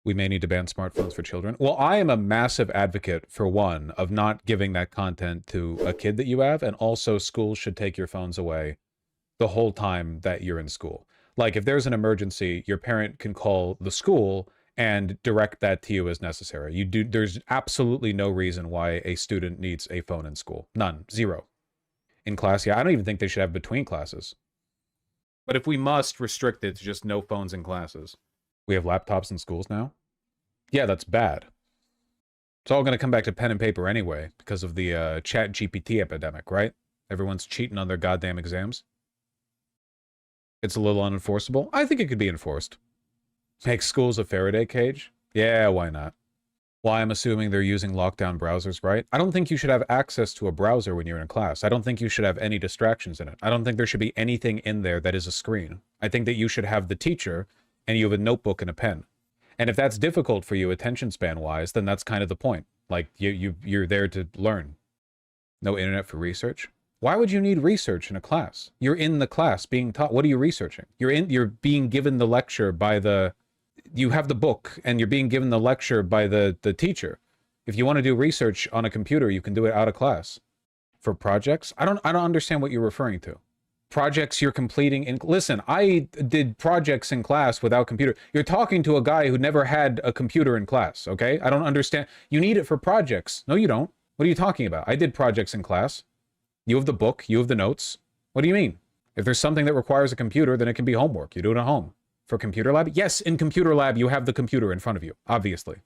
We may need to ban smartphones for children. Well, I am a massive advocate, for one, of not giving that content to a kid that you have, and also schools should take your phones away the whole time that you're in school. Like, if there's an emergency, your parent can call the school and direct that to you as necessary. There's absolutely no reason why a student needs a phone in school. None. Zero. In class, yeah, I don't even think they should have between classes. But if we must restrict it to just no phones in classes. We have laptops in schools now? Yeah, that's bad. It's all going to come back to pen and paper anyway, because of the chat GPT epidemic, right? Everyone's cheating on their goddamn exams. It's a little unenforceable. I think it could be enforced. Make schools a Faraday cage? Yeah, why not? Well, I'm assuming they're using lockdown browsers, right? I don't think you should have access to a browser when you're in class. I don't think you should have any distractions in it. I don't think there should be anything in there that is a screen. I think that you should have the teacher and you have a notebook and a pen. And if that's difficult for you attention span wise, then that's kind of the point. Like you're there to learn. No internet for research. Why would you need research in a class? You're in the class being taught. What are you researching? You're being given the lecture by you have the book and you're being given the lecture by the teacher. If you want to do research on a computer, you can do it out of class. For projects, I don't understand what you're referring to. Projects you're completing in... Listen, I did projects in class without computer. You're talking to a guy who never had a computer in class, okay? I don't understand. You need it for projects. No, you don't. What are you talking about? I did projects in class. You have the book. You have the notes. What do you mean? If there's something that requires a computer, then it can be homework. You do it at home. For computer lab? Yes, in computer lab, you have the computer in front of you, obviously.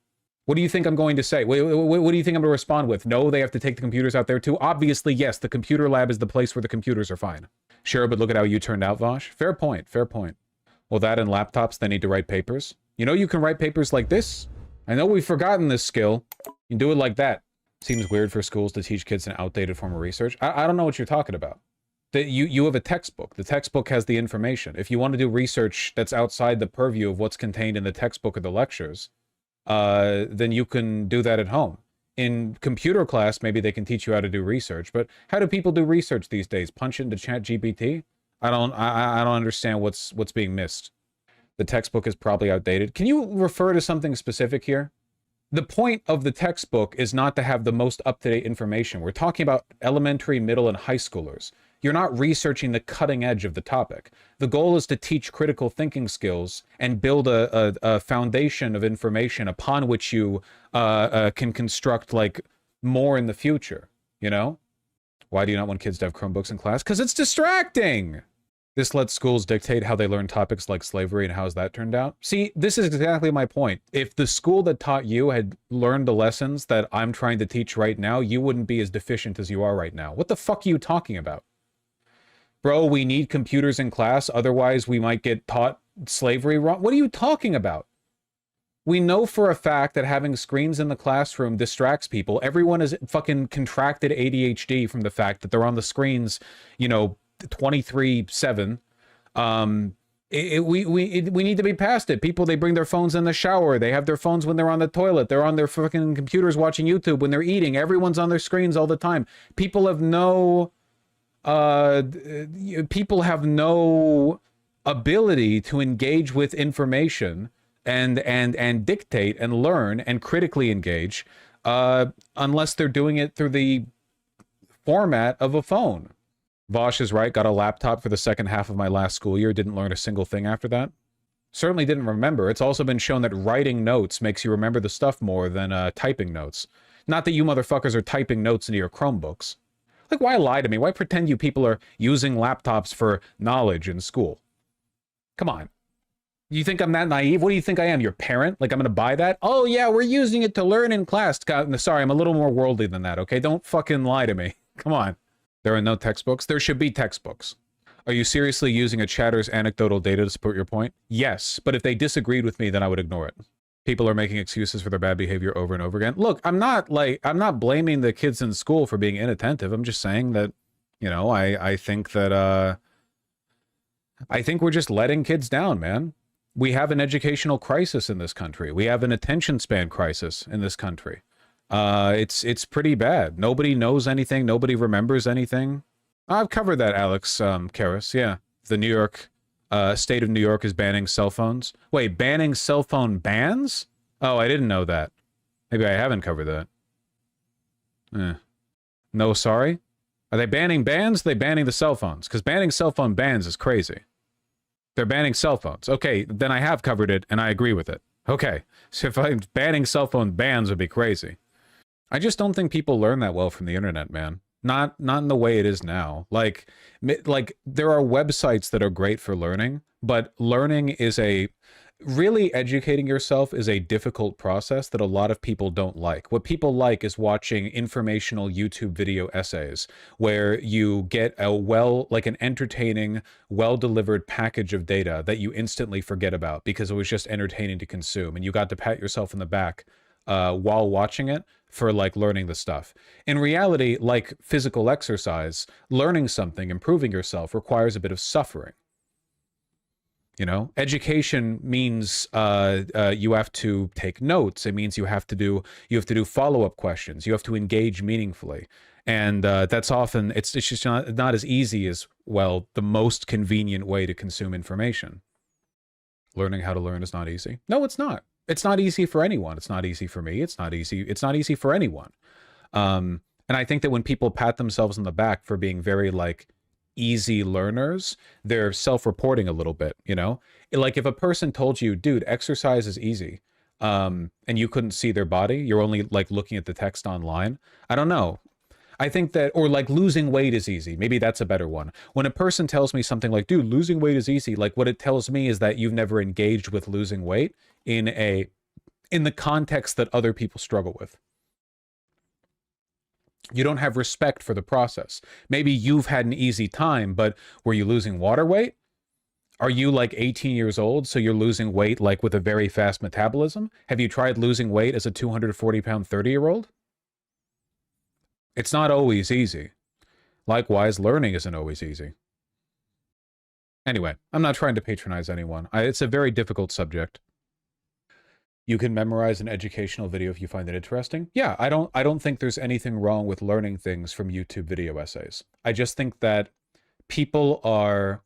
What do you think I'm going to say? What do you think I'm going to respond with? No, they have to take the computers out there too? Obviously, yes, the computer lab is the place where the computers are fine. Sure, but look at how you turned out, Vaush. Fair point, fair point. Well, that and laptops, they need to write papers. You know you can write papers like this? I know we've forgotten this skill. You can do it like that. Seems weird for schools to teach kids an outdated form of research. I don't know what you're talking about. You have a textbook. The textbook has the information. If you want to do research that's outside the purview of what's contained in the textbook or the lectures, then you can do that at home. In computer class, maybe they can teach you how to do research, but how do people do research these days? Punch into chat GPT? I don't understand what's being missed. The textbook is probably outdated. Can you refer to something specific here? The point of the textbook is not to have the most up-to-date information. We're talking about elementary, middle, and high schoolers. You're not researching the cutting edge of the topic. The goal is to teach critical thinking skills and build a foundation of information upon which you can construct like more in the future, you know? Why do you not want kids to have Chromebooks in class? Because it's distracting! This lets schools dictate how they learn topics like slavery, and how's that turned out? See, this is exactly my point. If the school that taught you had learned the lessons that I'm trying to teach right now, you wouldn't be as deficient as you are right now. What the fuck are you talking about? Bro, we need computers in class, otherwise we might get taught slavery wrong. What are you talking about? We know for a fact that having screens in the classroom distracts people. Everyone is fucking contracted ADHD from the fact that they're on the screens, you know, 23/7. We need to be past it. People, they bring their phones in the shower. They have their phones when they're on the toilet. They're on their fucking computers watching YouTube when they're eating. Everyone's on their screens all the time. People have no ability to engage with information and dictate and learn and critically engage unless they're doing it through the format of a phone. Vaush is right. Got a laptop for the second half of my last school year. Didn't learn a single thing after that. Certainly didn't remember. It's also been shown that writing notes makes you remember the stuff more than typing notes. Not that you motherfuckers are typing notes into your Chromebooks. Like, why lie to me? Why pretend you people are using laptops for knowledge in school? Come on. You think I'm that naive? What do you think I am, your parent? Like, I'm going to buy that? Oh, yeah, we're using it to learn in class. God, sorry, I'm a little more worldly than that, okay? Don't fucking lie to me. Come on. There are no textbooks? There should be textbooks. Are you seriously using a chatter's anecdotal data to support your point? Yes, but if they disagreed with me, then I would ignore it. People are making excuses for their bad behavior over and over again. Look, I'm not blaming the kids in school for being inattentive. I'm just saying that, you know, I think that, I think we're just letting kids down, man. We have an educational crisis in this country. We have an attention span crisis in this country. It's pretty bad. Nobody knows anything. Nobody remembers anything. I've covered that, Alex Karras. Yeah. The New York, state of New York is banning cell phones. Wait, banning cell phone bans? Oh, I didn't know that. Maybe I haven't covered that. No, sorry. Are they banning bans? Are they banning the cell phones? Because banning cell phone bans is crazy. They're banning cell phones. Okay, then I have covered it, and I agree with it. Okay, so if I'm banning cell phone bans would be crazy. I just don't think people learn that well from the internet, man. Not in the way it is now. Like there are websites that are great for learning, but learning is really educating yourself is a difficult process that a lot of people don't like. What people like is watching informational YouTube video essays where you get an entertaining, well-delivered package of data that you instantly forget about because it was just entertaining to consume, and you got to pat yourself in the back while watching it for like learning the stuff. In reality, like physical exercise, learning something, improving yourself requires a bit of suffering. You know, education means you have to take notes. It means you have to do follow-up questions. You have to engage meaningfully, and that's often it's just not as easy as, well, the most convenient way to consume information. Learning how to learn is not easy. No, it's not. It's not easy for anyone. It's not easy for me. It's not easy. It's not easy for anyone. And I think that when people pat themselves on the back for being very like easy learners, they're self-reporting a little bit, you know? Like if a person told you, dude, exercise is easy, and you couldn't see their body, you're only like looking at the text online. I don't know. I think that, or like losing weight is easy. Maybe that's a better one. When a person tells me something like, dude, losing weight is easy, like what it tells me is that you've never engaged with losing weight in the context that other people struggle with. You don't have respect for the process. Maybe you've had an easy time, but were you losing water weight? Are you like 18 years old, so you're losing weight like with a very fast metabolism? Have you tried losing weight as a 240-pound 30-year-old? It's not always easy. Likewise, learning isn't always easy. Anyway, I'm not trying to patronize anyone. It's a very difficult subject. You can memorize an educational video if you find it interesting. Yeah, I don't think there's anything wrong with learning things from YouTube video essays. I just think that people are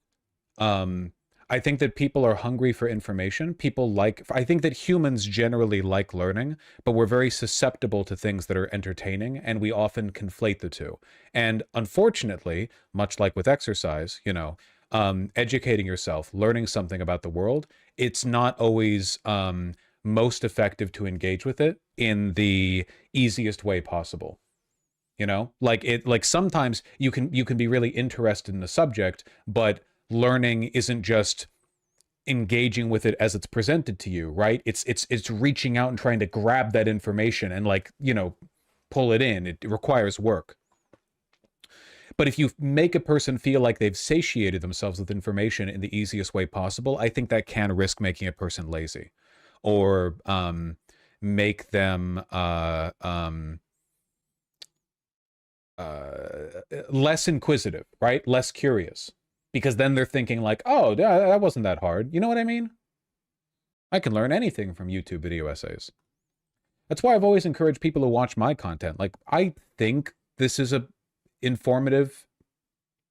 I think that people are hungry for information. I think that humans generally like learning, but we're very susceptible to things that are entertaining, and we often conflate the two. And unfortunately, much like with exercise, you know, educating yourself, learning something about the world, it's not always most effective to engage with it in the easiest way possible. You know, like sometimes you can be really interested in the subject, but learning isn't just engaging with it as it's presented to you, right? It's reaching out and trying to grab that information and, like, you know, pull it in. It requires work. But if you make a person feel like they've satiated themselves with information in the easiest way possible, I think that can risk making a person lazy, or make them less inquisitive, right? Less curious. Because then they're thinking like, oh, that wasn't that hard. You know what I mean? I can learn anything from YouTube video essays. That's why I've always encouraged people to watch my content. Like, I think this is a informative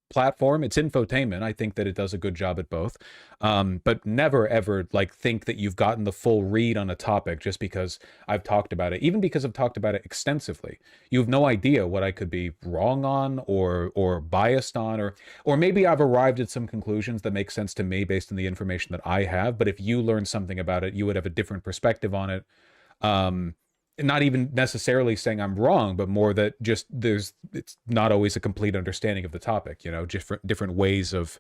platform. It's infotainment. I think that it does a good job at both. But never ever like think that you've gotten the full read on a topic just because I've talked about it. Even because I've talked about it extensively, you have no idea what I could be wrong on or biased on, or maybe I've arrived at some conclusions that make sense to me based on the information that I have. But if you learn something about it, you would have a different perspective on it. Not even necessarily saying I'm wrong, but more that just it's not always a complete understanding of the topic, you know, different ways of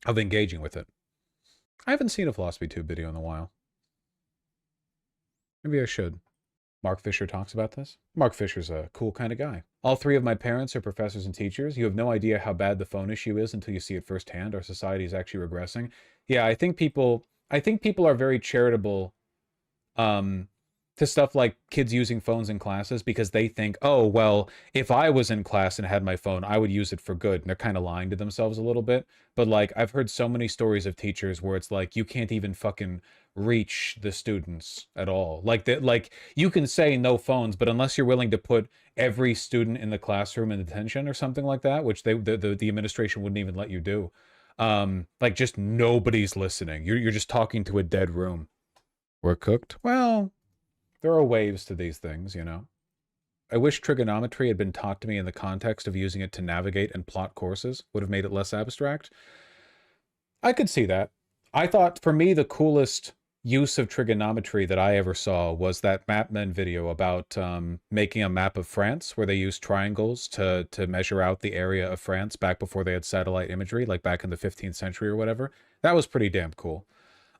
engaging with it. I haven't seen a philosophy tube video in a while. Maybe I should. Mark Fisher talks about this. Mark Fisher's a cool kind of guy. All three of my parents are professors and teachers. You have no idea how bad the phone issue is until you see it firsthand. Our society is actually regressing. Yeah, I think people are very charitable to stuff like kids using phones in classes because they think, oh, well, if I was in class and had my phone, I would use it for good. And they're kind of lying to themselves a little bit. But like, I've heard so many stories of teachers where it's like, you can't even fucking reach the students at all. Like that, like you can say no phones, but unless you're willing to put every student in the classroom in detention or something like that, which the administration wouldn't even let you do. Like just nobody's listening. You're just talking to a dead room. We're cooked. Well, there are waves to these things, you know. I wish trigonometry had been taught to me in the context of using it to navigate and plot courses. Would have made it less abstract. I could see that. I thought, for me, the coolest use of trigonometry that I ever saw was that Mapmen video about making a map of France, where they used triangles to measure out the area of France back before they had satellite imagery, like back in the 15th century or whatever. That was pretty damn cool.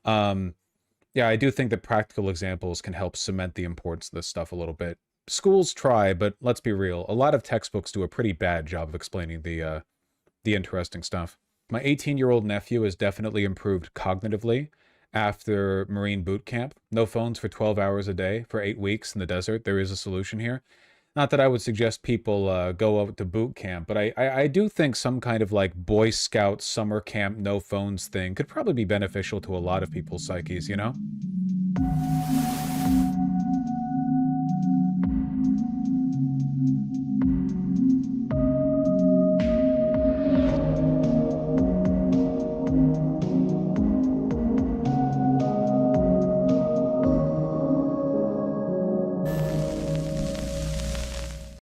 Yeah, I do think that practical examples can help cement the importance of this stuff a little bit. Schools try, but let's be real. A lot of textbooks do a pretty bad job of explaining the interesting stuff. My 18-year-old nephew has definitely improved cognitively after Marine boot camp. No phones for 12 hours a day for 8 weeks in the desert. There is a solution here. Not that I would suggest people go out to boot camp, but I do think some kind of like Boy Scout summer camp no phones thing could probably be beneficial to a lot of people's psyches, you know?